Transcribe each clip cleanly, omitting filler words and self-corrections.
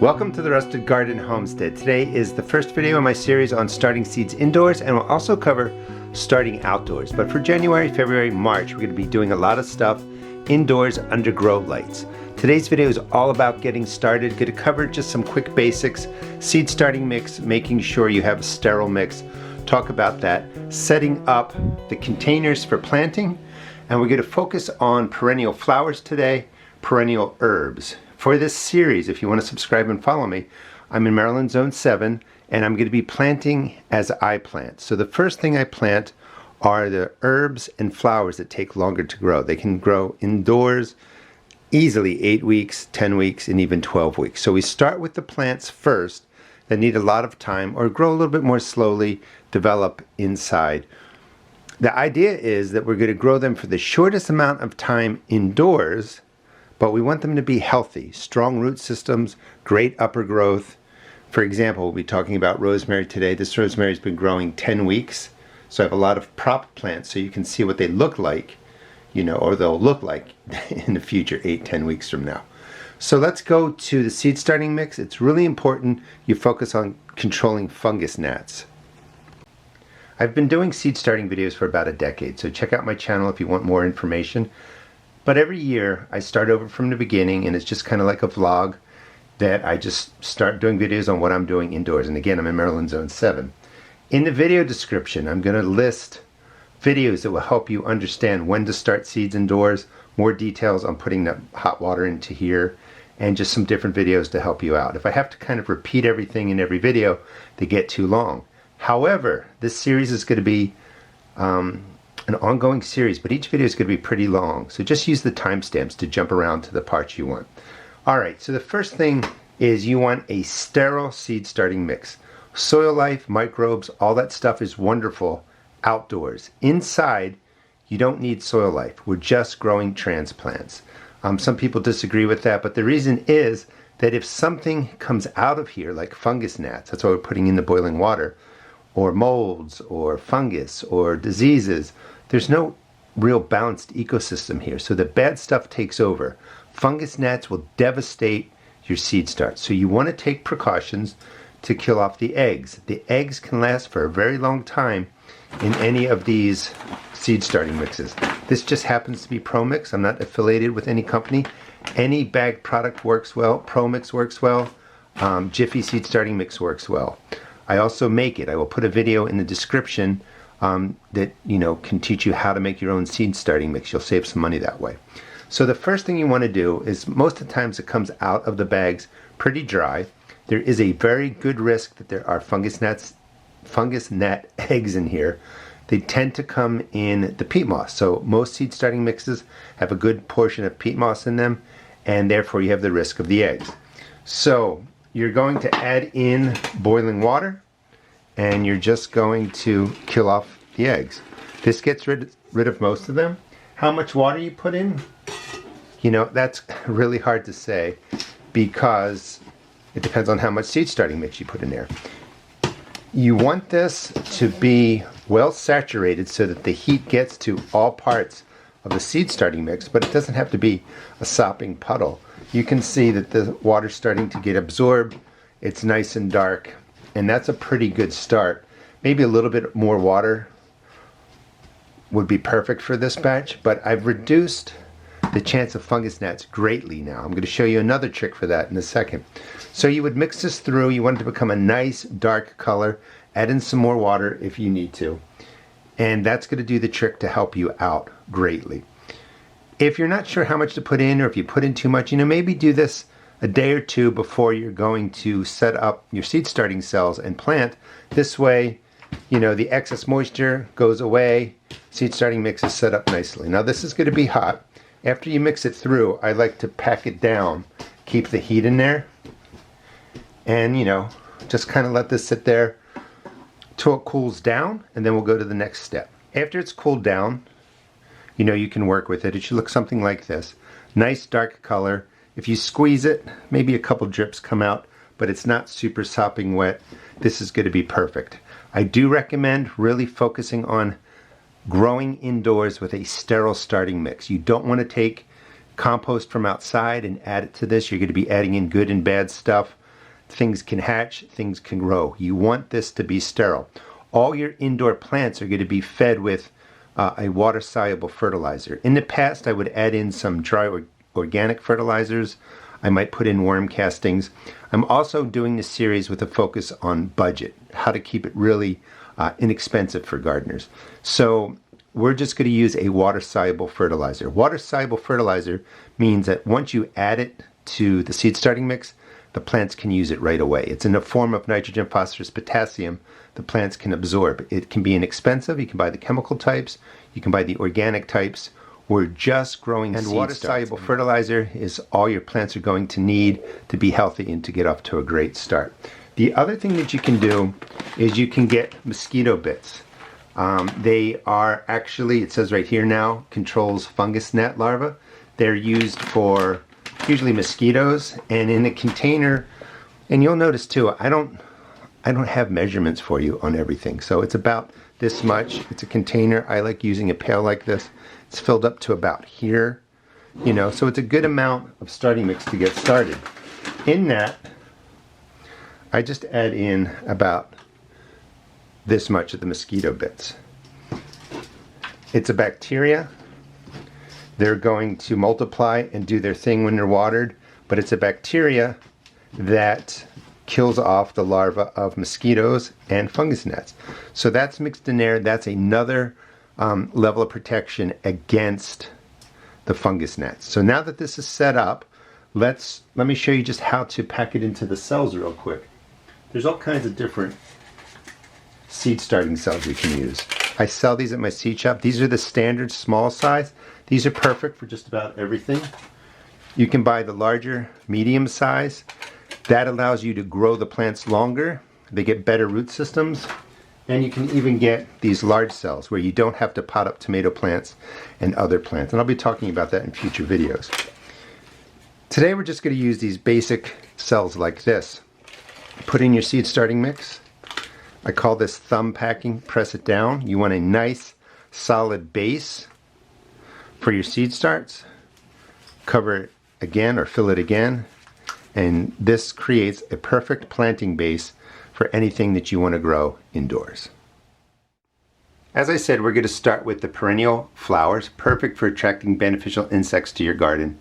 Welcome to the Rusted Garden Homestead. Today is the first video in my series on starting seeds indoors, and we'll also cover starting outdoors. But for January, February, March, we're going to be doing a lot of stuff indoors under grow lights. Today's video is all about getting started. Going to cover just some quick basics, seed starting mix, making sure you have a sterile mix, talk about that, setting up the containers for planting, and we're going to focus on perennial flowers today, perennial herbs. For this series, if you want to subscribe and follow me, I'm in Maryland Zone 7, and I'm going to be planting as I plant. So the first thing I plant are the herbs and flowers that take longer to grow. They can grow indoors easily 8 weeks, 10 weeks, and even 12 weeks. So we start with the plants first that need a lot of time or grow a little bit more slowly, develop inside. The idea is that we're going to grow them for the shortest amount of time indoors, but we want them to be healthy, strong root systems, great upper growth. For example, we'll be talking about rosemary today. This rosemary's been growing 10 weeks, so I have a lot of prop plants so you can see what they look like, or they'll look like in the future 8-10 weeks from now. So let's go to the seed starting mix. It's really important you focus on controlling fungus gnats. I've been doing seed starting videos for about a decade, so check out my channel if you want more information. But every year I start over from the beginning, and it's just kind of like a vlog that I just start doing videos on what I'm doing indoors. And again, I'm in Maryland Zone 7. In the video description, I'm going to list videos that will help you understand when to start seeds indoors, more details on putting the hot water into here, and just some different videos to help you out. If I have to kind of repeat everything in every video, they get too long. However, this series is going to be an ongoing series, but each video is going to be pretty long, so just use the timestamps to jump around to the parts you want. Alright, so the first thing is you want a sterile seed starting mix. Soil life, microbes, all that stuff is wonderful outdoors. Inside, you don't need soil life. We're just growing transplants. Some people disagree with that, but the reason is that if something comes out of here, like fungus gnats, that's why we're putting in the boiling water, or molds, or fungus, or diseases, there's no real balanced ecosystem here. So the bad stuff takes over. Fungus gnats will devastate your seed start. So you want to take precautions to kill off the eggs. The eggs can last for a very long time in any of these seed starting mixes. This just happens to be ProMix. I'm not affiliated with any company. Any bagged product works well. ProMix works well. Jiffy seed starting mix works well. I also make it. I will put a video in the description that can teach you how to make your own seed starting mix. You'll save some money that way. So the first thing you want to do is, most of the times it comes out of the bags pretty dry. There is a very good risk that there are fungus gnat eggs in here. They tend to come in the peat moss. So most seed starting mixes have a good portion of peat moss in them, and therefore you have the risk of the eggs. So you're going to add in boiling water, and you're just going to kill off the eggs. This gets rid of most of them. How much water you put in, that's really hard to say, because it depends on how much seed starting mix you put in there. You want this to be well saturated so that the heat gets to all parts of the seed starting mix, but it doesn't have to be a sopping puddle. You can see that the water's starting to get absorbed. It's nice and dark, and that's a pretty good start. Maybe a little bit more water would be perfect for this batch, but I've reduced the chance of fungus gnats greatly now. I'm going to show you another trick for that in a second. So you would mix this through. You want it to become a nice dark color. Add in some more water if you need to, and that's going to do the trick to help you out greatly. If you're not sure how much to put in, or if you put in too much, maybe do this a day or two before you're going to set up your seed starting cells and plant. This way, the excess moisture goes away. Seed starting mix is set up nicely. Now this is going to be hot. After you mix it through, I like to pack it down, keep the heat in there, and just kind of let this sit there till it cools down, and then we'll go to the next step. After it's cooled down, you can work with it. It should look something like this. Nice dark color. If you squeeze it, maybe a couple drips come out, but it's not super sopping wet. This is going to be perfect. I do recommend really focusing on growing indoors with a sterile starting mix. You don't want to take compost from outside and add it to this. You're going to be adding in good and bad stuff. things can hatch, things can grow. You want this to be sterile. All your indoor plants are going to be fed with a water-soluble fertilizer. In the past, I would add in some dry organic fertilizers. I might put in worm castings. I'm also doing this series with a focus on budget, how to keep it really inexpensive for gardeners. So we're just going to use a water-soluble fertilizer. Water-soluble fertilizer means that once you add it to the seed starting mix, the plants can use it right away. It's in the form of nitrogen, phosphorus, potassium. The plants can absorb. It can be inexpensive. You can buy the chemical types. You can buy the organic types. We're just growing seed starts. And water-soluble fertilizer is all your plants are going to need to be healthy and to get off to a great start. The other thing that you can do is you can get mosquito bits. They are actually, it says right here now, controls fungus gnat larvae. They're used for usually mosquitoes, and in a container, and you'll notice too, I don't have measurements for you on everything. So it's about this much. It's a container. I like using a pail like this. It's filled up to about here, you know, so it's a good amount of starting mix to get started. In that, I just add in about this much of the mosquito bits. It's a bacteria. They're going to multiply and do their thing when they're watered, but it's a bacteria that kills off the larvae of mosquitoes and fungus gnats. So that's mixed in there. That's another level of protection against the fungus gnats. So now that this is set up, let me show you just how to pack it into the cells real quick. There's all kinds of different seed starting cells you can use. I sell these at my seed shop. These are the standard small size. These are perfect for just about everything. You can buy the larger, medium size. That allows you to grow the plants longer. They get better root systems. And you can even get these large cells where you don't have to pot up tomato plants and other plants. And I'll be talking about that in future videos. Today we're just going to use these basic cells like this. Put in your seed starting mix. I call this thumb packing. Press it down. You want a nice solid base for your seed starts. Cover it again or fill it again, and this creates a perfect planting base for anything that you want to grow indoors. As I said, we're going to start with the perennial flowers, perfect for attracting beneficial insects to your garden,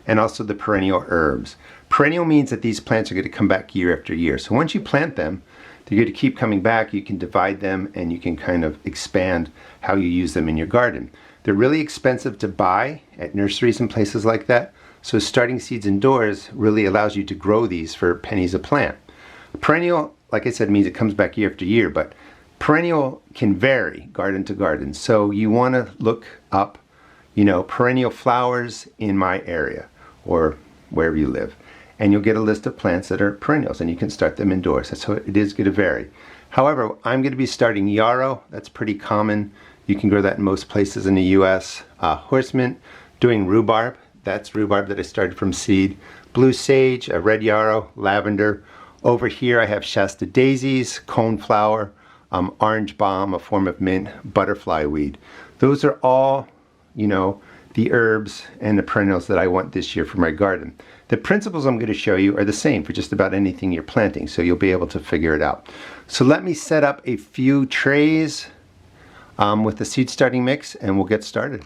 and also the perennial herbs. Perennial means that these plants are going to come back year after year. So once you plant them, they're going to keep coming back. You can divide them and you can kind of expand how you use them in your garden. They're really expensive to buy at nurseries and places like that. So starting seeds indoors really allows you to grow these for pennies a plant. Perennial, like I said, means it comes back year after year, but perennial can vary garden to garden. So you want to look up, you know, perennial flowers in my area or wherever you live. And you'll get a list of plants that are perennials, and you can start them indoors. So it is going to vary. However, I'm going to be starting yarrow. That's pretty common. You can grow that in most places in the US. Horsemint, doing rhubarb. That's rhubarb that I started from seed. Blue sage, a red yarrow, lavender. Over here I have Shasta daisies, coneflower, orange balm, a form of mint, butterfly weed. Those are all, you know, the herbs and the perennials that I want this year for my garden. The principles I'm going to show you are the same for just about anything you're planting, so you'll be able to figure it out. So let me set up a few trays with the seed starting mix, and we'll get started.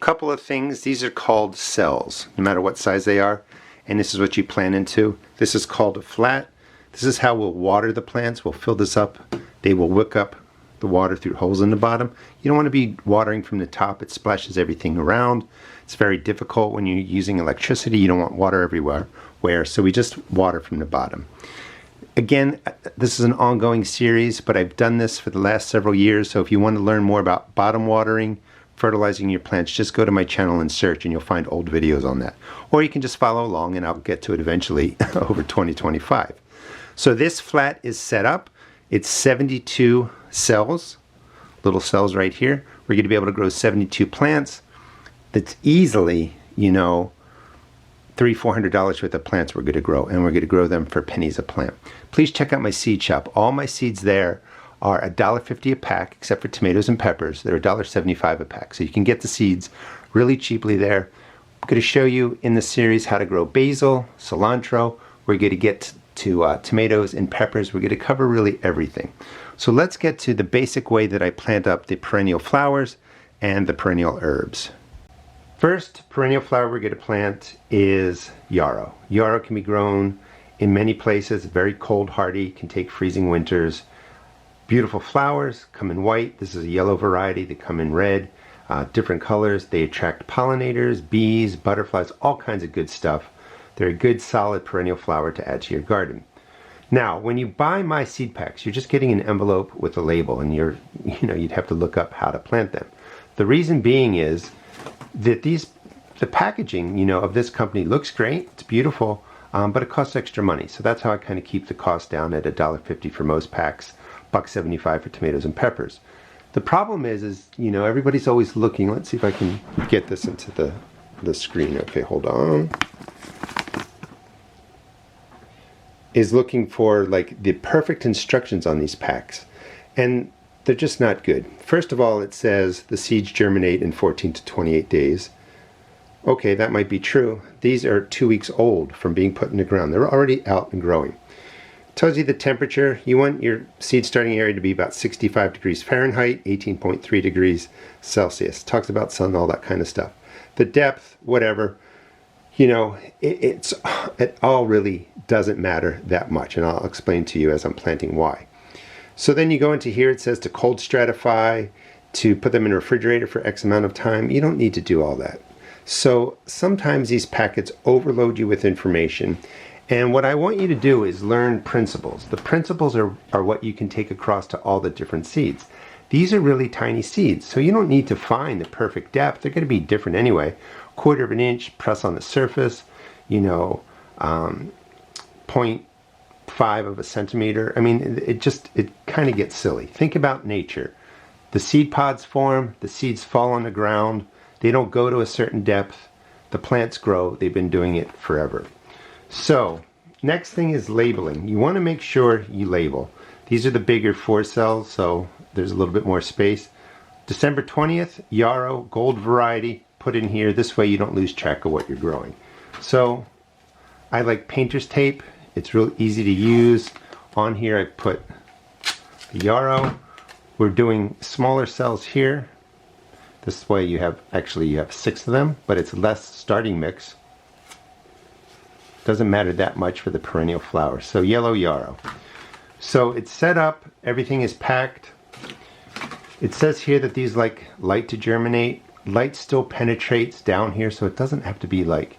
Couple of things. These are called cells, no matter what size they are, and this is what you plant into. This is called a flat. This is how we'll water the plants. We'll fill this up. They will wick up the water through holes in the bottom. You don't want to be watering from the top. It splashes everything around. It's very difficult when you're using electricity. You don't want water everywhere. So we just water from the bottom. Again, this is an ongoing series, but I've done this for the last several years. So if you want to learn more about bottom watering, fertilizing your plants, just go to my channel and search, and you'll find old videos on that. Or you can just follow along, and I'll get to it eventually over 2025. So this flat is set up. It's 72 cells, little cells right here. We're going to be able to grow 72 plants. That's easily, you know, $300–400 worth of plants we're going to grow, and we're going to grow them for pennies a plant. Please check out my seed shop. All my seeds there are $1.50 a pack, except for tomatoes and peppers. They're $1.75 a pack. So you can get the seeds really cheaply there. I'm going to show you in the series how to grow basil, cilantro. We're going to get to tomatoes and peppers. We're going to cover really everything. So let's get to the basic way that I plant up the perennial flowers and the perennial herbs. First perennial flower we're going to plant is yarrow. Yarrow can be grown in many places, very cold hardy, can take freezing winters. Beautiful flowers, come in white. This is a yellow variety. They come in red, different colors. They attract pollinators, bees, butterflies, all kinds of good stuff. They're a good solid perennial flower to add to your garden. Now, when you buy my seed packs, you're just getting an envelope with a label, and you'd have to look up how to plant them. The reason being is that the packaging, of this company looks great. It's beautiful, but it costs extra money. So that's how I kind of keep the cost down at $1.50 for most packs, $1.75 for tomatoes and peppers. The problem is everybody's always looking. Let's see if I can get this into the screen. Okay, hold on. Is looking for like the perfect instructions on these packs, and they're just not good. First of all, it says the seeds germinate in 14 to 28 days. Okay, that might be true. These are 2 weeks old from being put in the ground. They're already out and growing. Tells you the temperature. You want your seed starting area to be about 65 degrees Fahrenheit, 18.3 degrees Celsius. Talks about sun, all that kind of stuff. The depth, whatever. It all really doesn't matter that much, and I'll explain to you as I'm planting why. So then you go into here, it says to cold stratify, to put them in a refrigerator for X amount of time. You don't need to do all that. So sometimes these packets overload you with information, and what I want you to do is learn principles. The principles are what you can take across to all the different seeds. These are really tiny seeds, so you don't need to find the perfect depth. They're going to be different anyway. 1/4 of an inch, press on the surface, 0.5 of a centimeter. I mean, it kind of gets silly. Think about nature. The seed pods form, the seeds fall on the ground, they don't go to a certain depth, the plants grow, they've been doing it forever. So, next thing is labeling. You want to make sure you label. These are the bigger 4 cells, so there's a little bit more space. December 20th, yarrow, gold variety, put in here. This way you don't lose track of what you're growing. So I like painter's tape. It's real easy to use. On here I put the yarrow. We're doing smaller cells here. This way you have 6 of them, but it's less starting mix. Doesn't matter that much for the perennial flowers. So yellow yarrow. So it's set up, everything is packed. It says here that these like light to germinate. Light still penetrates down here, so it doesn't have to be like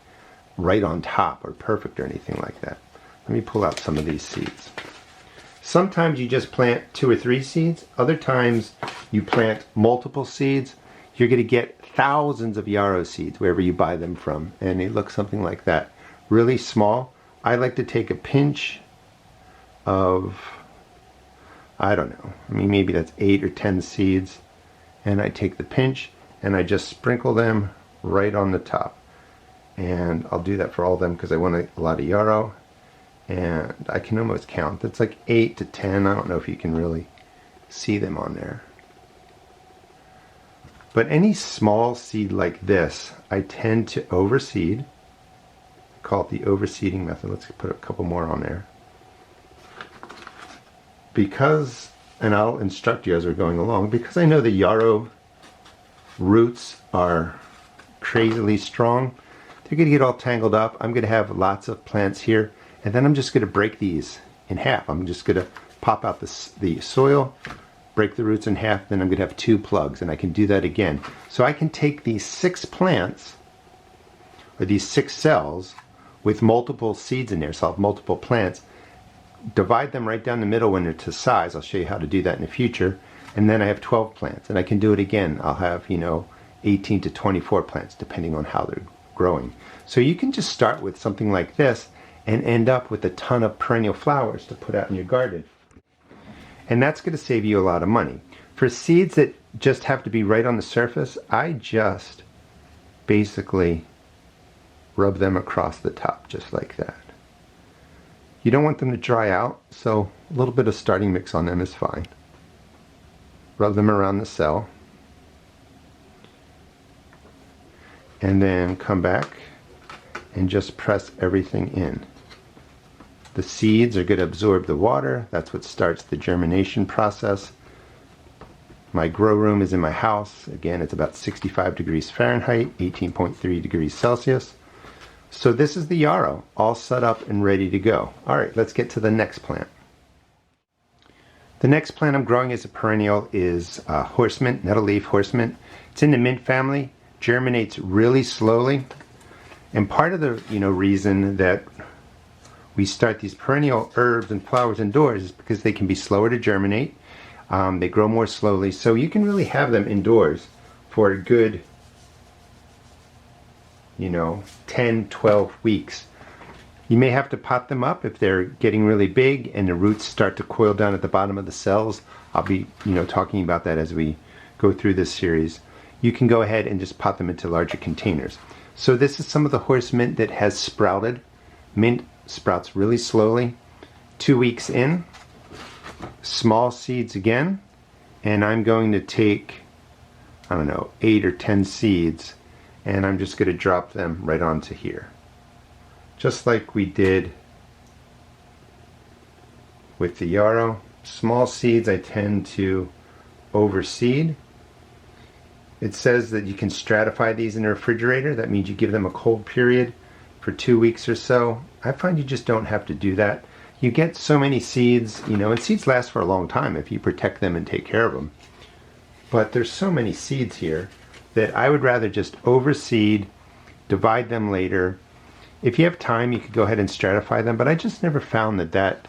right on top or perfect or anything like that. Let me pull out some of these seeds. Sometimes you just plant 2 or 3 seeds. Other times you plant multiple seeds. You're going to get thousands of yarrow seeds wherever you buy them from, and they look something like that. Really small. I like to take a pinch of, I don't know, maybe that's 8 or 10 seeds, and I take the pinch and I just sprinkle them right on the top. And I'll do that for all of them because I want a lot of yarrow, and I can almost count. That's like 8 to 10. I don't know if you can really see them on there. But any small seed like this, I tend to overseed. I call it the overseeding method. Let's put a couple more on there. Because, and I'll instruct you as we're going along, because I know the yarrow roots are crazily strong, they're going to get all tangled up. I'm going to have lots of plants here, and then I'm just going to break these in half. I'm just going to pop out the soil, break the roots in half, then I'm going to have 2 plugs, and I can do that again. So I can take these 6 plants, or these 6 cells, with multiple seeds in there, so I'll have multiple plants, divide them right down the middle when they're to size. I'll show you how to do that in the future. And then I have 12 plants, and I can do it again. I'll have 18 to 24 plants depending on how they're growing. So you can just start with something like this and end up with a ton of perennial flowers to put out in your garden. And that's going to save you a lot of money. For seeds that just have to be right on the surface, I just basically rub them across the top just like that. You don't want them to dry out, so a little bit of starting mix on them is fine. Rub them around the cell, and then come back and just press everything in. The seeds are going to absorb the water. That's what starts the germination process. My grow room is in my house. Again, it's about 65 degrees Fahrenheit, 18.3 degrees Celsius. So this is the yarrow, all set up and ready to go. All right, let's get to the next plant. The next plant I'm growing as a perennial is Horsemint, Nettleleaf Horsemint. It's in the mint family, germinates really slowly. And part of the reason that we start these perennial herbs and flowers indoors is because they can be slower to germinate. They grow more slowly, so you can really have them indoors for a good 10, 12 weeks. You may have to pot them up if they're getting really big and the roots start to coil down at the bottom of the cells. I'll be talking about that as we go through this series. You can go ahead and just pot them into larger containers. So this is some of the horse mint that has sprouted. Mint sprouts really slowly. 2 weeks in, small seeds again, and I'm going to take, I don't know, 8 or 10 seeds, and I'm just going to drop them right onto here. Just like we did with the yarrow. Small seeds I tend to overseed. It says that you can stratify these in a refrigerator. That means you give them a cold period for 2 weeks or so. I find you just don't have to do that. You get so many seeds, and seeds last for a long time if you protect them and take care of them. But there's so many seeds here that I would rather just overseed, divide them later. If you have time, you could go ahead and stratify them, but I just never found that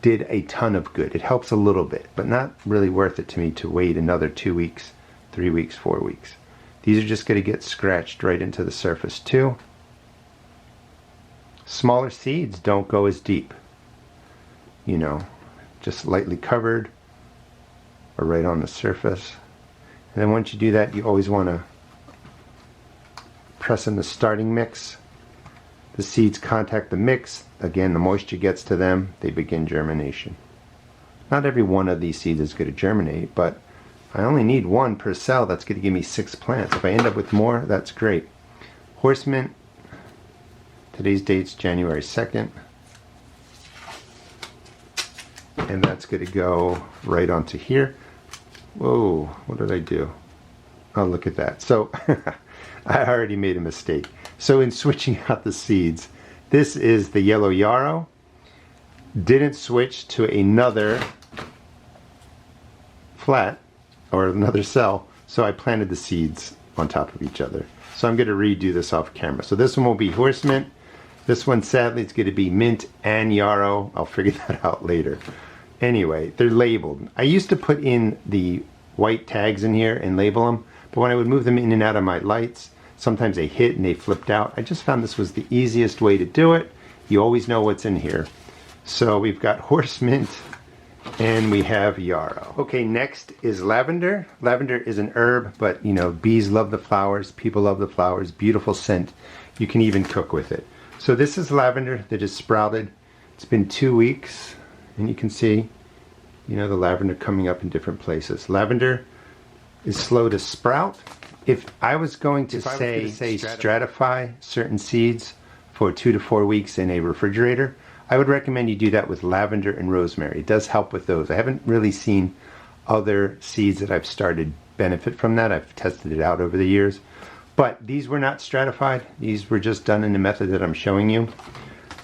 did a ton of good. It helps a little bit, but not really worth it to me to wait another 2 weeks, 3 weeks, 4 weeks. These are just going to get scratched right into the surface too. Smaller seeds don't go as deep. Just lightly covered or right on the surface. And then once you do that, you always want to press in the starting mix. The seeds contact the mix. Again, the moisture gets to them. They begin germination. Not every one of these seeds is going to germinate, but I only need one per cell. That's going to give me 6 plants. If I end up with more, that's great. Horsemint. Today's date's January 2nd. And that's going to go right onto here. Whoa, what did I do? Oh, look at that. So I already made a mistake. So in switching out the seeds, this is the yellow yarrow. Didn't switch to another flat or another cell, so I planted the seeds on top of each other. So I'm going to redo this off camera. So this one will be horsemint. This one, sadly, it's going to be mint and yarrow. I'll figure that out later. Anyway, they're labeled. I used to put in the white tags in here and label them, but when I would move them in and out of my lights, sometimes they hit and they flipped out. I just found this was the easiest way to do it. You always know what's in here. So we've got horsemint and we have yarrow. Okay, next is lavender. Lavender is an herb, but bees love the flowers, people love the flowers, beautiful scent. You can even cook with it. So this is lavender that is sprouted. It's been 2 weeks, and you can see, the lavender coming up in different places. Lavender is slow to sprout. If I was going to say stratify certain seeds for 2 to 4 weeks in a refrigerator, I would recommend you do that with lavender and rosemary. It does help with those. I haven't really seen other seeds that I've started benefit from that. I've tested it out over the years. But these were not stratified. These were just done in the method that I'm showing you.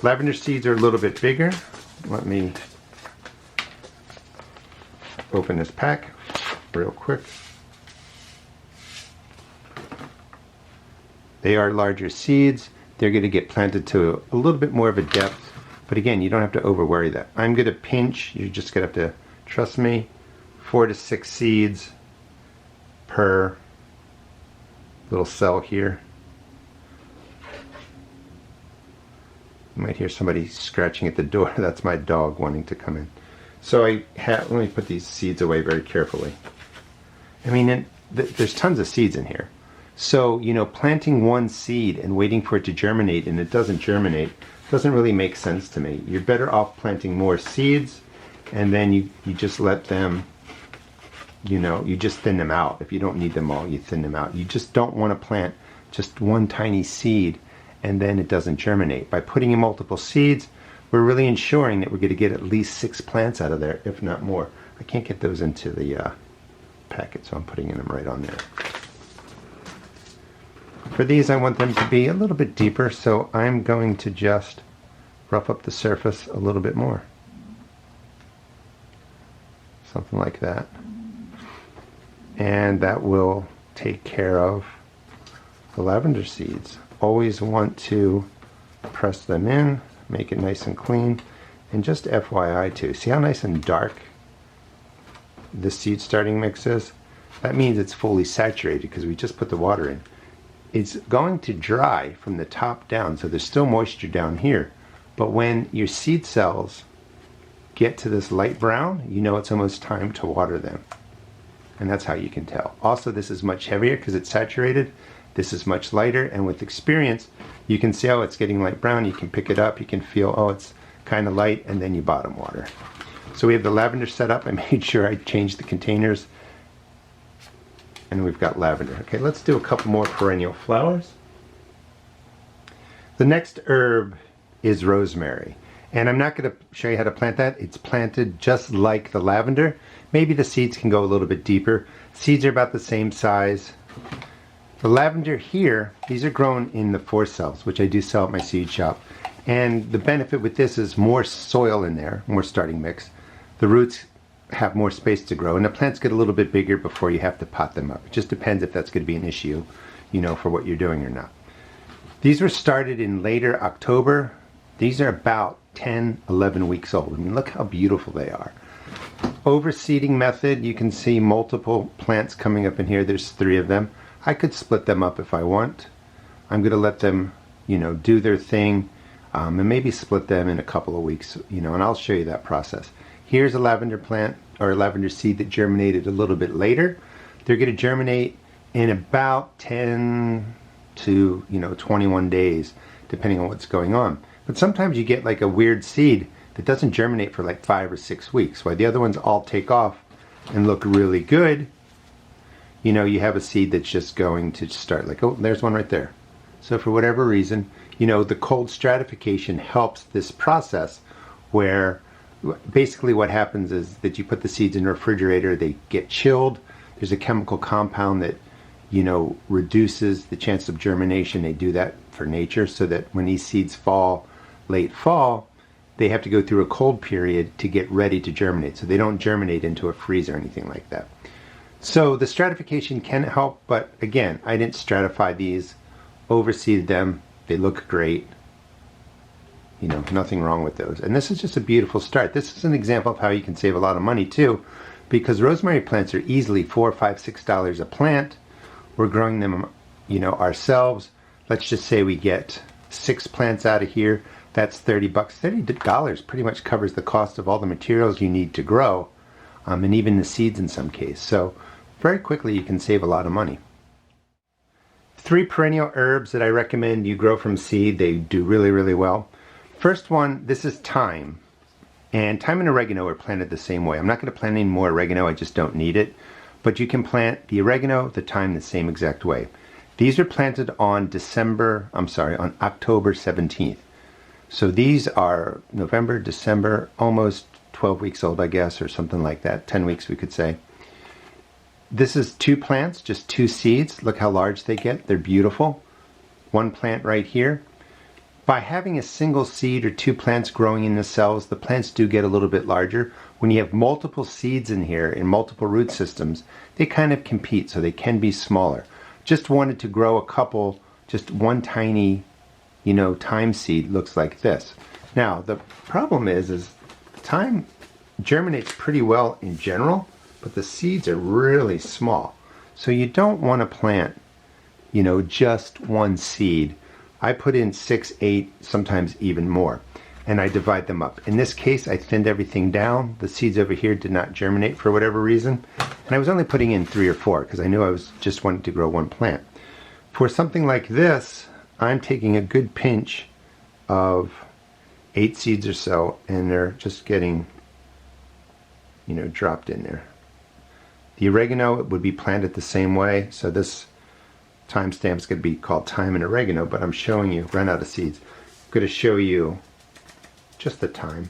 Lavender seeds are a little bit bigger. Let me open this pack real quick. They are larger seeds. They're going to get planted to a little bit more of a depth. But again, you don't have to over worry that. I'm going to pinch. You're just going to have to trust me. 4 to 6 seeds per little cell here. You might hear somebody scratching at the door. That's my dog wanting to come in. So let me put these seeds away very carefully. I mean, there's tons of seeds in here. So, planting one seed and waiting for it to germinate and it doesn't germinate doesn't really make sense to me. You're better off planting more seeds and then you just let them, you just thin them out. If you don't need them all, you thin them out. You just don't want to plant just one tiny seed and then it doesn't germinate. By putting in multiple seeds, we're really ensuring that we're going to get at least 6 plants out of there, if not more. I can't get those into the packet, so I'm putting them right on there. For these, I want them to be a little bit deeper, so I'm going to just rough up the surface a little bit more. Something like that. And that will take care of the lavender seeds. Always want to press them in, make it nice and clean. And just FYI too, see how nice and dark this seed starting mix is? That means it's fully saturated because we just put the water in. It's going to dry from the top down, so there's still moisture down here. But when your seed cells get to this light brown, you know it's almost time to water them. And that's how you can tell. Also, this is much heavier because it's saturated. This is much lighter, and with experience, you can see, oh, it's getting light brown. You can pick it up, you can feel, oh, it's kind of light, and then you bottom water. So we have the lavender set up. I made sure I changed the containers. And we've got lavender. Okay, let's do a couple more perennial flowers. The next herb is rosemary. And I'm not going to show you how to plant that. It's planted just like the lavender. Maybe the seeds can go a little bit deeper. Seeds are about the same size. The lavender here, these are grown in the 4 cells, which I do sell at my seed shop. And the benefit with this is more soil in there, more starting mix. The roots have more space to grow, and the plants get a little bit bigger before you have to pot them up. It just depends if that's going to be an issue, you know, for what you're doing or not. These were started in later October. These are about 10, 11 weeks old. I mean, look how beautiful they are. Overseeding method, you can see multiple plants coming up in here. There's 3 of them. I could split them up if I want. I'm going to let them, you know, do their thing, and maybe split them in a couple of weeks, you know, and I'll show you that process. Here's a lavender plant, or a lavender seed that germinated a little bit later. They're going to germinate in about 10 to, 21 days, depending on what's going on. But sometimes you get like a weird seed that doesn't germinate for like 5 or 6 weeks, while the other ones all take off and look really good. You know, you have a seed that's just going to start like, oh, there's one right there. So for whatever reason, the cold stratification helps this process, where basically what happens is that you put the seeds in a refrigerator, they get chilled. There's a chemical compound that, reduces the chance of germination. They do that for nature, so that when these seeds fall late fall, they have to go through a cold period to get ready to germinate. So they don't germinate into a freeze or anything like that. So the stratification can help, but again, I didn't stratify these, overseeded them. They look great. Nothing wrong with those. And this is just a beautiful start. This is an example of how you can save a lot of money too, because rosemary plants are easily $4, $5, $6 a plant. We're growing them, ourselves. Let's just say we get 6 plants out of here. That's $30. $30 pretty much covers the cost of all the materials you need to grow, and even the seeds in some case. So very quickly you can save a lot of money. 3 perennial herbs that I recommend you grow from seed. They do really, really well. First one, this is thyme. And thyme and oregano are planted the same way. I'm not going to plant any more oregano, I just don't need it. But you can plant the oregano, the thyme the same exact way. These are planted on on October 17th. So these are November, December, almost 12 weeks old, I guess, or something like that. 10 weeks, we could say. This is 2 plants, just 2 seeds. Look how large they get. They're beautiful. 1 plant right here. By having a single seed or 2 plants growing in the cells, the plants do get a little bit larger. When you have multiple seeds in here in multiple root systems, they kind of compete, so they can be smaller. Just wanted to grow a couple, just 1 tiny, thyme seed looks like this. Now, the problem is thyme germinates pretty well in general, but the seeds are really small. So you don't want to plant, just 1 seed. I put in 6, 8, sometimes even more, and I divide them up. In this case, I thinned everything down. The seeds over here did not germinate for whatever reason, and I was only putting in 3 or 4 because I knew I was just wanting to grow 1 plant. For something like this, I'm taking a good pinch of 8 seeds or so, and they're just getting, dropped in there. The oregano would be planted the same way, so this timestamp is going to be called thyme and oregano, but I'm showing you, run out of seeds. I'm going to show you just the thyme.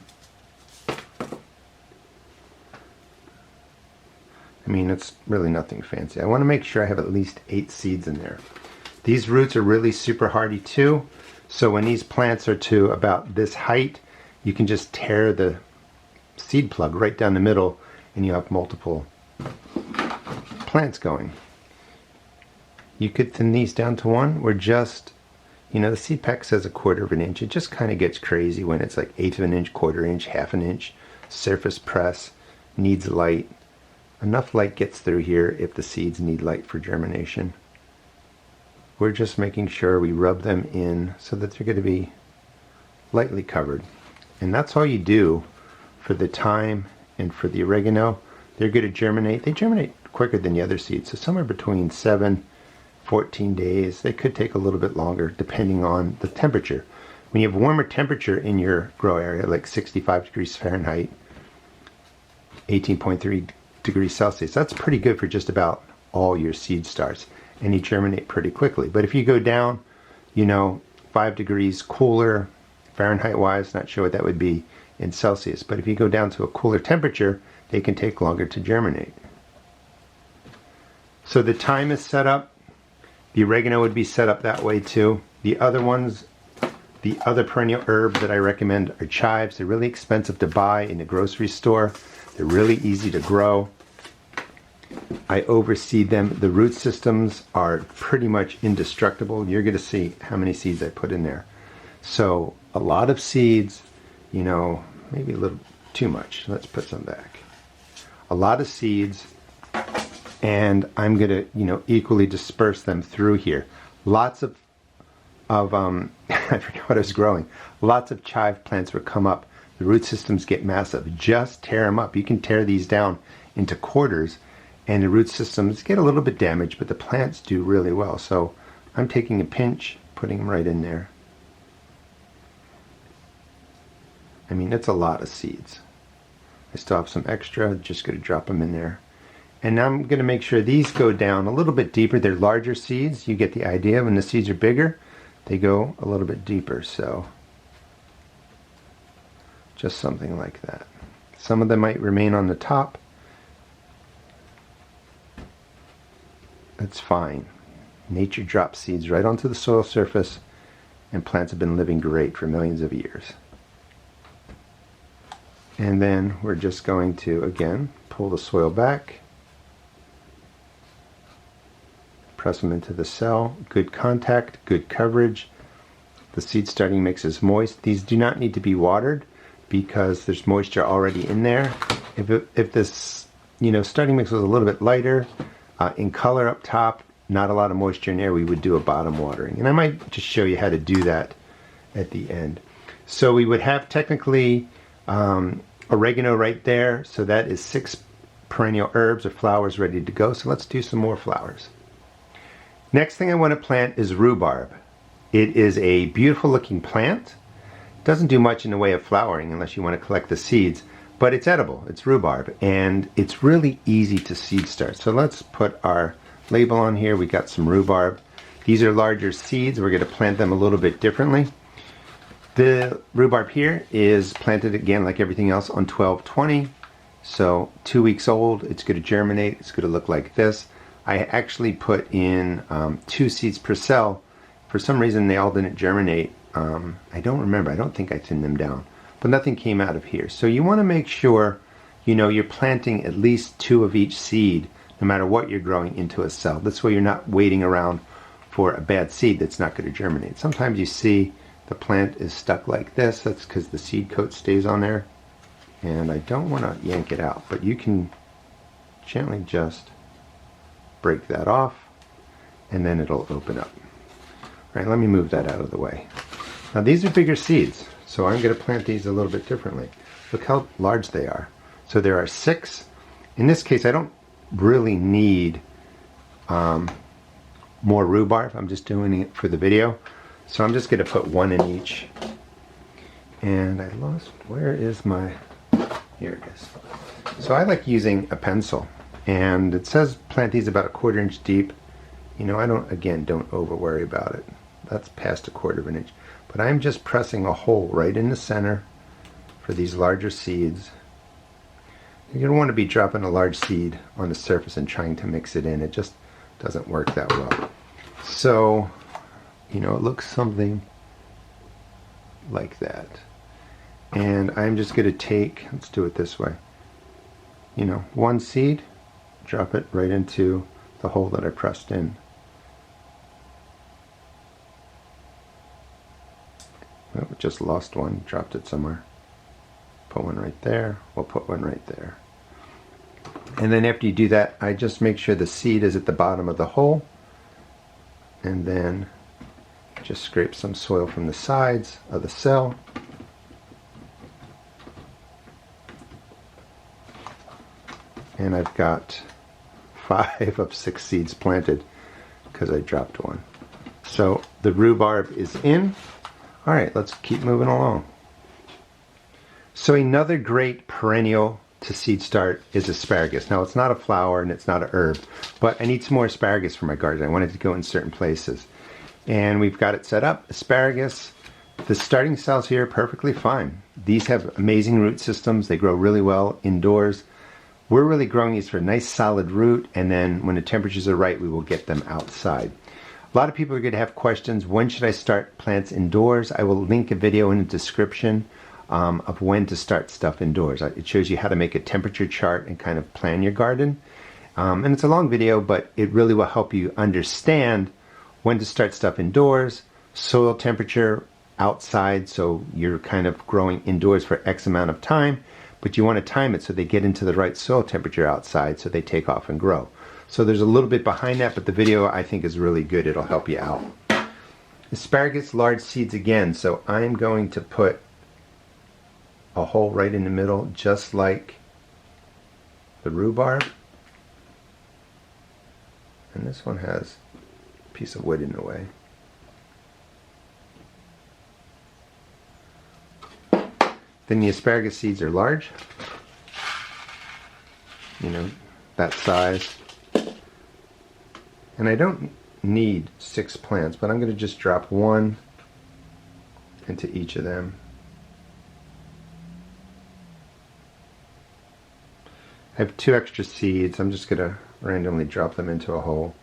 I mean, it's really nothing fancy. I want to make sure I have at least 8 seeds in there. These roots are really super hardy too. So when these plants are to about this height, you can just tear the seed plug right down the middle and you have multiple plants going. You could thin these down to 1. We're just, you know, the seed pack says 1/4 of an inch. It just kind of gets crazy when it's like 1/8 of an inch, 1/4 inch, 1/2 an inch. Surface press, needs light. Enough light gets through here if the seeds need light for germination. We're just making sure we rub them in so that they're going to be lightly covered. And that's all you do for the thyme and for the oregano. They're going to germinate. They germinate quicker than the other seeds, so somewhere between 7-14 days. They could take a little bit longer depending on the temperature. When you have warmer temperature in your grow area, like 65 degrees Fahrenheit, 18.3 degrees Celsius, that's pretty good for just about all your seed starts, and you germinate pretty quickly. But if you go down, you know, 5 degrees cooler Fahrenheit wise, not sure what that would be in Celsius, but if you go down to a cooler temperature, they can take longer to germinate. So the thyme is set up. The oregano would be set up that way too. The other ones, the other perennial herbs that I recommend are chives. They're really expensive to buy in the grocery store. They're really easy to grow. I overseed them. The root systems are pretty much indestructible. You're going to see how many seeds I put in there. So a lot of seeds, you know, maybe a little too much. Let's put some back. A lot of seeds, and I'm going to, you know, equally disperse them through here. Lots of I forgot what I was growing. Lots of chive plants would come up. The root systems get massive. Just tear them up. You can tear these down into quarters, and the root systems get a little bit damaged, but the plants do really well. So I'm taking a pinch, putting them right in there. I mean, it's a lot of seeds. I still have some extra, just going to drop them in there. And now I'm going to make sure these go down a little bit deeper. They're larger seeds. You get the idea. When the seeds are bigger, they go a little bit deeper. So just something like that. Some of them might remain on the top. That's fine. Nature drops seeds right onto the soil surface, and plants have been living great for millions of years. And then we're just going to, again, pull the soil back, press them into the cell, good contact, good coverage. The seed starting mix is moist. These do not need to be watered because there's moisture already in there. If this, you know, starting mix was a little bit lighter in color up top, not a lot of moisture in there, we would do a bottom watering. And I might just show you how to do that at the end. So we would have technically oregano right there. So that is 6 perennial herbs or flowers ready to go. So let's do some more flowers. Next thing I want to plant is rhubarb. It is a beautiful looking plant. Doesn't do much in the way of flowering unless you want to collect the seeds, but it's edible. It's rhubarb, and it's really easy to seed start. So let's put our label on here. We got some rhubarb. These are larger seeds. We're going to plant them a little bit differently. The rhubarb here is planted again like everything else on 12-20. So 2 weeks old. It's going to germinate. It's going to look like this. I actually put in 2 seeds per cell. For some reason they all didn't germinate. I don't remember. I don't think I thinned them down. But nothing came out of here. So you want to make sure, you know, you're planting at least 2 of each seed, no matter what you're growing, into a cell. This way you're not waiting around for a bad seed that's not going to germinate. Sometimes you see the plant is stuck like this. That's because the seed coat stays on there. And I don't want to yank it out, but you can gently just break that off, and then it'll open up. All right, let me move that out of the way. Now these are bigger seeds, so I'm going to plant these a little bit differently. Look how large they are. So there are 6. In this case, I don't really need more rhubarb. I'm just doing it for the video. So I'm just going to put 1 in each. And I lost, where is my, here it is. So I like using a pencil. And it says plant these about 1/4 inch deep. You know, I don't over worry about it. That's past 1/4 of an inch. But I'm just pressing a hole right in the center for these larger seeds. You don't want to be dropping a large seed on the surface and trying to mix it in. It just doesn't work that well. So, you know, it looks something like that. And I'm just going to take, let's do it this way, you know, one seed, drop it right into the hole that I pressed in. Oh, just lost one, dropped it somewhere. Put one right there, we'll put one right there. And then after you do that, I just make sure the seed is at the bottom of the hole, and then just scrape some soil from the sides of the cell. And I've got 5 of 6 seeds planted because I dropped one. So the rhubarb is in. All right, let's keep moving along. So another great perennial to seed start is asparagus. Now it's not a flower and it's not an herb, but I need some more asparagus for my garden. I wanted to go in certain places. And we've got it set up. Asparagus, the starting cells here are perfectly fine. These have amazing root systems. They grow really well indoors. We're really growing these for a nice solid root, and then when the temperatures are right, we will get them outside. A lot of people are going to have questions, when should I start plants indoors? I will link a video in the description of when to start stuff indoors. It shows you how to make a temperature chart and kind of plan your garden. And it's a long video, but it really will help you understand when to start stuff indoors, soil temperature outside, so you're kind of growing indoors for X amount of time, but you want to time it so they get into the right soil temperature outside so they take off and grow. So there's a little bit behind that, but the video I think is really good. It'll help you out. Asparagus, large seeds again, so I'm going to put a hole right in the middle, just like the rhubarb. And this one has a piece of wood in the way. Then the asparagus seeds are large, you know, that size. And I don't need 6 plants, but I'm going to just drop one into each of them. I have 2 extra seeds. I'm just going to randomly drop them into a hole.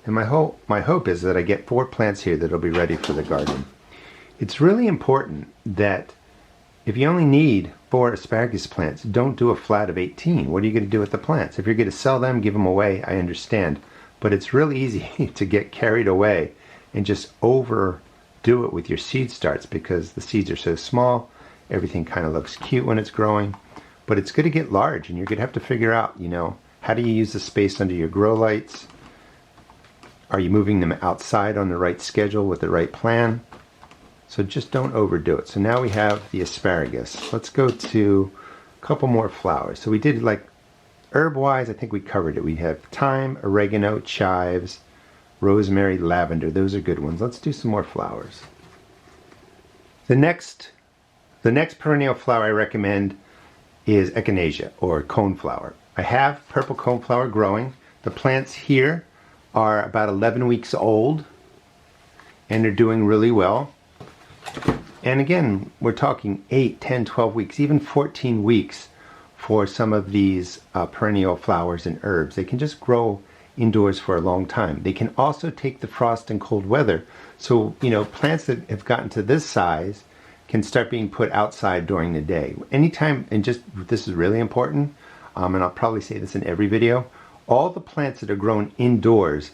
And my hope is that I get 4 plants here that'll be ready for the garden. It's really important that if you only need 4 asparagus plants, don't do a flat of 18. What are you going to do with the plants? If you're going to sell them, give them away, I understand. But it's really easy to get carried away and just overdo it with your seed starts because the seeds are so small. Everything kind of looks cute when it's growing. But it's going to get large, and you're going to have to figure out, you know, how do you use the space under your grow lights? Are you moving them outside on the right schedule with the right plan? So just don't overdo it. So now we have the asparagus. Let's go to a couple more flowers. So we did, like, herb-wise, I think we covered it. We have thyme, oregano, chives, rosemary, lavender. Those are good ones. Let's do some more flowers. The next perennial flower I recommend is echinacea, or coneflower. I have purple coneflower growing. The plants here are about 11 weeks old, and they're doing really well. And again, we're talking 8, 10, 12 weeks, even 14 weeks for some of these perennial flowers and herbs. They can just grow indoors for a long time. They can also take the frost and cold weather. So, you know, plants that have gotten to this size can start being put outside during the day. Anytime, and just, this is really important, and I'll probably say this in every video, all the plants that are grown indoors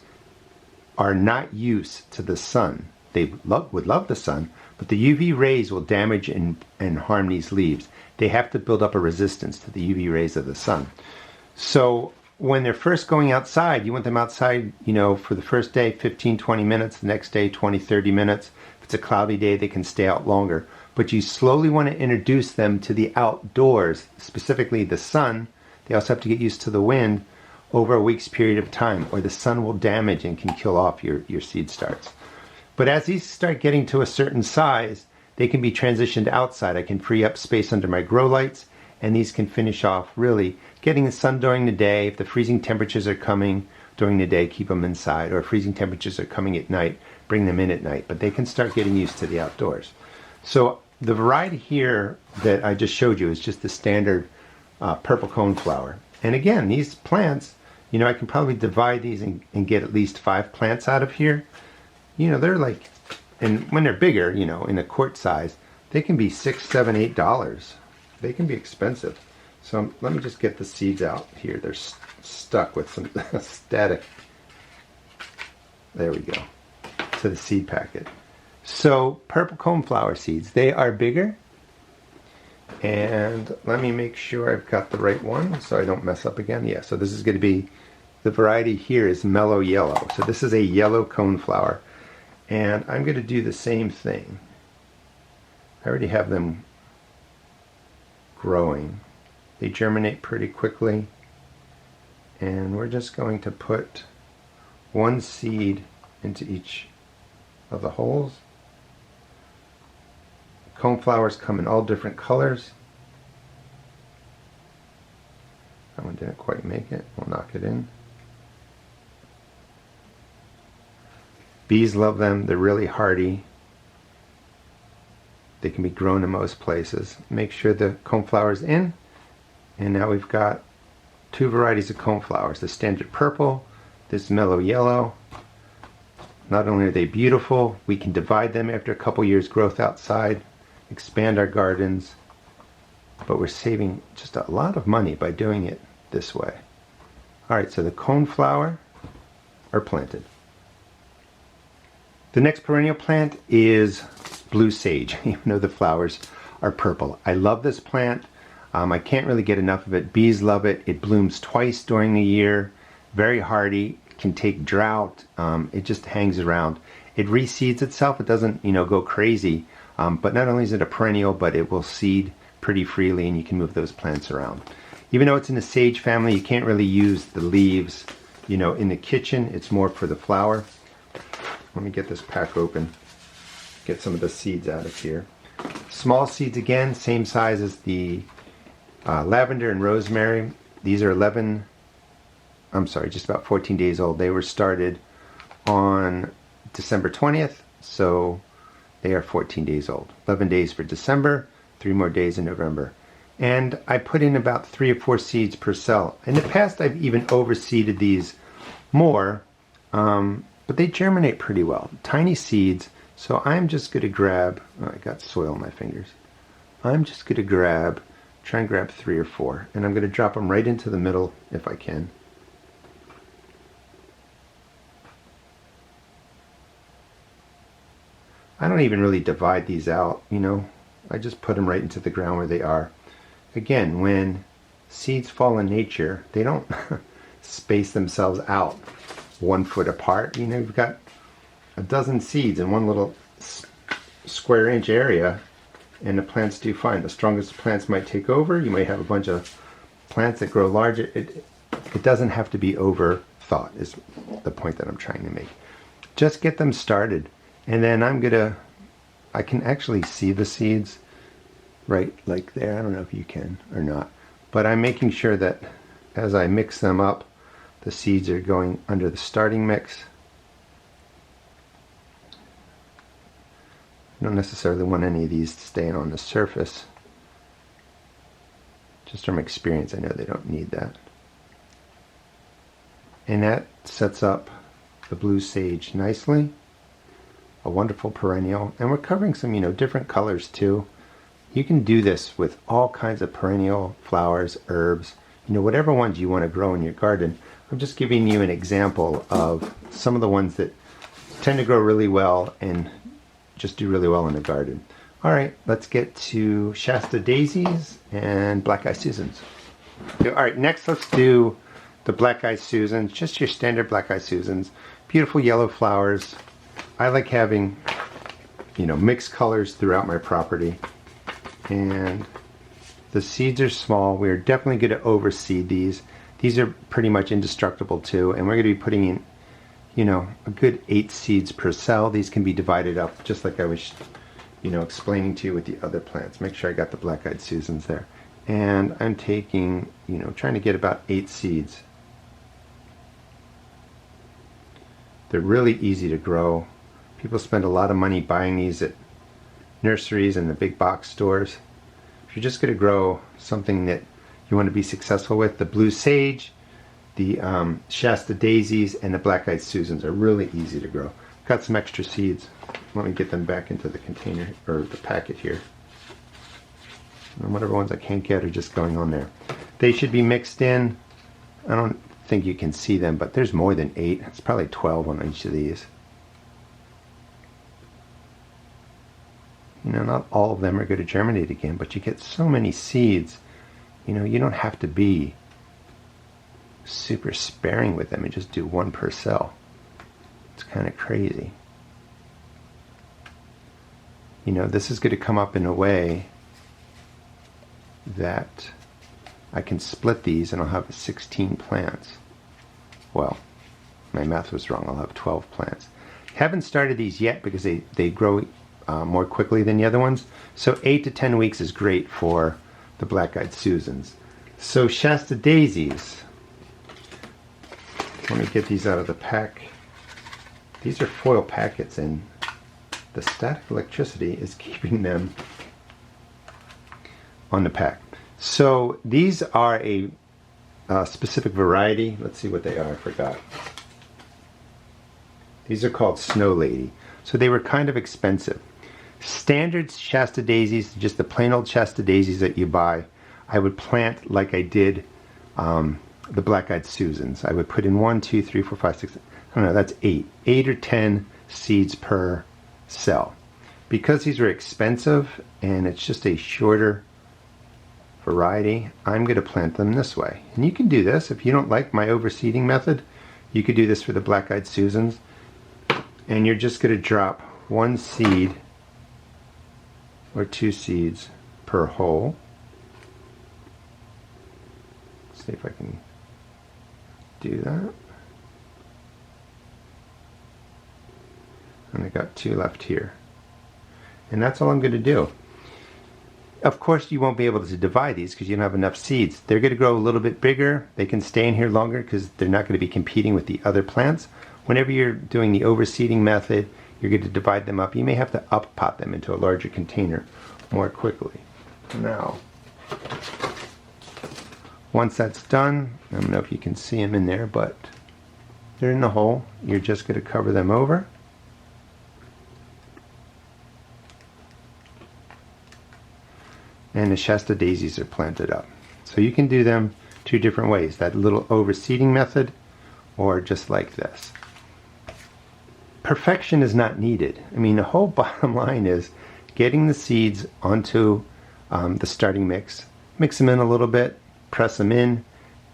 are not used to the sun. They would love the sun, but the UV rays will damage and harm these leaves. They have to build up a resistance to the UV rays of the sun. So when they're first going outside, you want them outside, you know, for the first day, 15, 20 minutes, the next day, 20, 30 minutes. If it's a cloudy day, they can stay out longer. But you slowly want to introduce them to the outdoors, specifically the sun. They also have to get used to the wind over a week's period of time, or the sun will damage and can kill off your seed starts. But as these start getting to a certain size, they can be transitioned outside. I can free up space under my grow lights, and these can finish off really getting the sun during the day. If the freezing temperatures are coming during the day, keep them inside, or if freezing temperatures are coming at night, bring them in at night. But they can start getting used to the outdoors. So The variety here that I just showed you is just the standard purple coneflower. And again, these plants, you know, I can probably divide these and get at least 5 plants out of here. You know, they're like, and when they're bigger, you know, in a quart size, they can be $6, $7, $8. They can be expensive. So let me just get the seeds out here. They're stuck with some static. There we go. To the seed packet. So purple coneflower seeds, they are bigger. And let me make sure I've got the right one so I don't mess up again. Yeah, so this is going to be, the variety here is mellow yellow. So this is a yellow coneflower. And I'm going to do the same thing. I already have them growing. They germinate pretty quickly. And we're just going to put 1 seed into each of the holes. Coneflowers come in all different colors. That one didn't quite make it. We'll knock it in. Bees love them. They're really hardy. They can be grown in most places. Make sure the coneflower is in. And now we've got 2 varieties of coneflowers. The standard purple, this mellow yellow. Not only are they beautiful, we can divide them after a couple years growth outside, expand our gardens, but we're saving just a lot of money by doing it this way. Alright, so the coneflower are planted. The next perennial plant is blue sage, even though the flowers are purple. I love this plant. I can't really get enough of it. Bees love it. It blooms twice during the year. Very hardy. Can take drought. It just hangs around. It reseeds itself. It doesn't, you know, go crazy. But not only is it a perennial, but it will seed pretty freely, and you can move those plants around. Even though it's in the sage family, you can't really use the leaves, you know, in the kitchen. It's more for the flower. Let me get this pack open. Get some of the seeds out of here. Small seeds again, same size as the lavender and rosemary. These are just about 14 days old. They were started on December 20th, so they are 14 days old. 11 days for December, 3 more days in November. And I put in about 3 or 4 seeds per cell. In the past, I've even overseeded these more, but they germinate pretty well. Tiny seeds, so I'm just going to grab, oh, I got soil on my fingers. I'm just going to try and grab 3 or 4, and I'm going to drop them right into the middle if I can. I don't even really divide these out, you know. I just put them right into the ground where they are. Again, when seeds fall in nature, they don't space themselves out 1 foot apart. You know, you've got a dozen seeds in one little square inch area, and the plants do fine. The strongest plants might take over. You might have a bunch of plants that grow larger. It doesn't have to be overthought, is the point that I'm trying to make. Just get them started. And then I can actually see the seeds right like there. I don't know if you can or not. But I'm making sure that as I mix them up, the seeds are going under the starting mix. I don't necessarily want any of these staying on the surface. Just from experience, I know they don't need that. And that sets up the blue sage nicely. A wonderful perennial, and we're covering some, you know, different colors too. You can do this with all kinds of perennial flowers, herbs, you know, whatever ones you want to grow in your garden. I'm just giving you an example of some of the ones that tend to grow really well and just do really well in the garden. All right, let's get to Shasta Daisies and Black Eyed Susans. All right, next let's do the Black Eyed Susans, just your standard Black Eyed Susans. Beautiful yellow flowers. I like having, you know, mixed colors throughout my property. And the seeds are small. We're definitely going to overseed these. These are pretty much indestructible too. And we're going to be putting in, you know, a good 8 seeds per cell. These can be divided up just like I was, you know, explaining to you with the other plants. Make sure I got the Black Eyed Susans there. And I'm taking, you know, trying to get about 8 seeds. They're really easy to grow. People spend a lot of money buying these at nurseries and the big box stores. If you're just going to grow something that you want to be successful with, the blue sage, the Shasta daisies, and the black-eyed Susans are really easy to grow. Got some extra seeds. Let me get them back into the container, or the packet here. And whatever ones I can't get are just going on there. They should be mixed in. I don't think you can see them, but there's more than 8. It's probably 12 on each of these. You know, not all of them are going to germinate again, but you get so many seeds. You know, you don't have to be super sparing with them and just do 1 per cell. It's kind of crazy. You know, this is going to come up in a way that I can split these and I'll have 16 plants. Well, my math was wrong. I'll have 12 plants. Haven't started these yet because they grow more quickly than the other ones. So 8 to 10 weeks is great for the black-eyed Susans. So Shasta daisies. Let me get these out of the pack. These are foil packets and the static electricity is keeping them on the pack. So these are a specific variety. Let's see what they are. I forgot. These are called Snow Lady. So they were kind of expensive. Standard Shasta daisies, just the plain old Shasta daisies that you buy, I would plant like I did the black-eyed Susans. I would put in 1, 2, 3, 4, 5, 6, I don't know, that's 8 or 10 seeds per cell. Because these are expensive and it's just a shorter variety, I'm going to plant them this way. And you can do this if you don't like my overseeding method. You could do this for the black-eyed Susans. And you're just going to drop 1 seed or 2 seeds per hole. Let's see if I can do that. And I got 2 left here. And that's all I'm going to do. Of course, you won't be able to divide these because you don't have enough seeds. They're going to grow a little bit bigger. They can stay in here longer because they're not going to be competing with the other plants. Whenever you're doing the overseeding method, you're going to divide them up. You may have to up-pot them into a larger container more quickly. Now, once that's done, I don't know if you can see them in there, but they're in the hole. You're just going to cover them over. And the Shasta daisies are planted up. So you can do them 2 different ways. That little overseeding method or just like this. Perfection is not needed. I mean, the whole bottom line is getting the seeds onto the starting mix. Mix them in a little bit, press them in.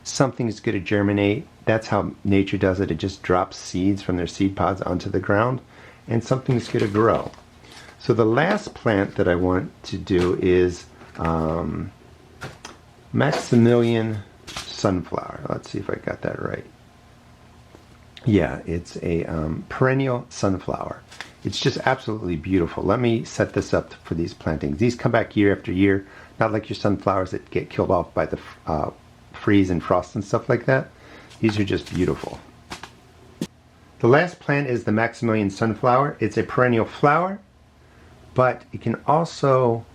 Something's going to germinate. That's how nature does it. It just drops seeds from their seed pods onto the ground and something's going to grow. So the last plant that I want to do is Maximillian sunflower. Let's see if I got that right. Yeah, it's a perennial sunflower. It's just absolutely beautiful. Let me set this up for these plantings. These come back year after year, not like your sunflowers that get killed off by the freeze and frost and stuff like that. These are just beautiful. The last plant is the Maximillian sunflower. It's a perennial flower, but it can also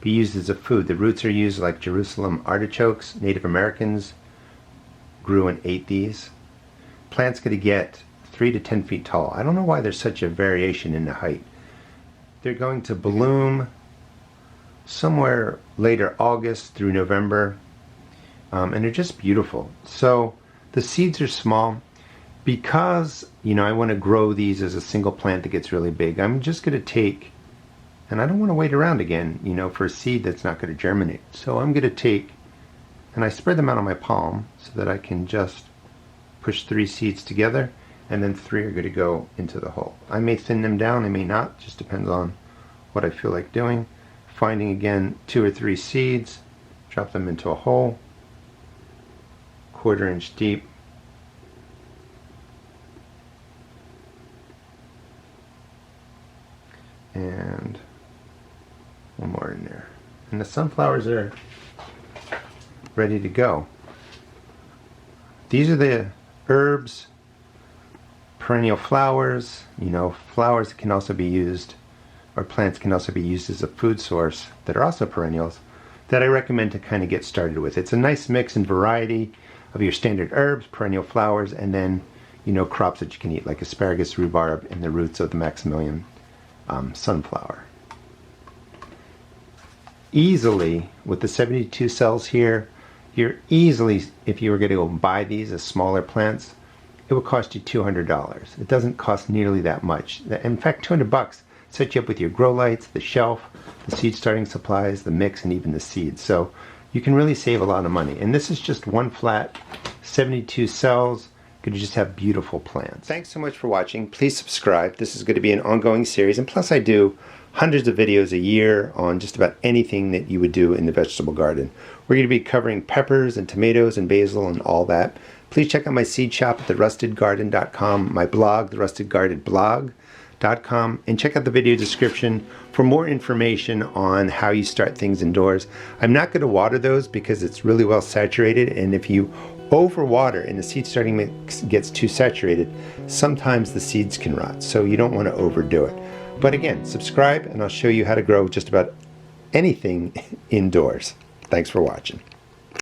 be used as a food. The roots are used like Jerusalem artichokes. Native Americans grew and ate these. Plants going to get 3 to 10 feet tall. I don't know why there's such a variation in the height. They're going to bloom somewhere later August through November, and they're just beautiful. So the seeds are small. Because, you know, I want to grow these as a single plant that gets really big, I'm just going to take, and I don't want to wait around again, you know, for a seed that's not going to germinate. So I'm going to take, and I spread them out on my palm so that I can just push 3 seeds together, and then 3 are going to go into the hole. I may thin them down, I may not, just depends on what I feel like doing. Finding again 2 or 3 seeds, drop them into a hole, 1/4 inch deep. And 1 more in there. And the sunflowers are ready to go. These are the herbs, perennial flowers, you know, flowers that can also be used or plants can also be used as a food source that are also perennials that I recommend to kind of get started with. It's a nice mix and variety of your standard herbs, perennial flowers, and then crops that you can eat like asparagus, rhubarb, and the roots of the Maximillian sunflower. Easily, with the 72 cells here, you're easily, if you were going to go buy these as smaller plants, it would cost you $200. It doesn't cost nearly that much. In fact, $200 sets you up with your grow lights, the shelf, the seed starting supplies, the mix, and even the seeds. So you can really save a lot of money. And this is just one flat 72 cells. You could just have beautiful plants. Thanks so much for watching. Please subscribe. This is going to be an ongoing series. And plus I do hundreds of videos a year on just about anything that you would do in the vegetable garden. We're going to be covering peppers and tomatoes and basil and all that. Please check out my seed shop at therustedgarden.com, my blog, therustedgardenblog.com, and check out the video description for more information on how you start things indoors. I'm not going to water those because it's really well saturated, and if you overwater and the seed starting mix gets too saturated, sometimes the seeds can rot, so you don't want to overdo it. But again, subscribe and I'll show you how to grow just about anything indoors. Thanks for watching.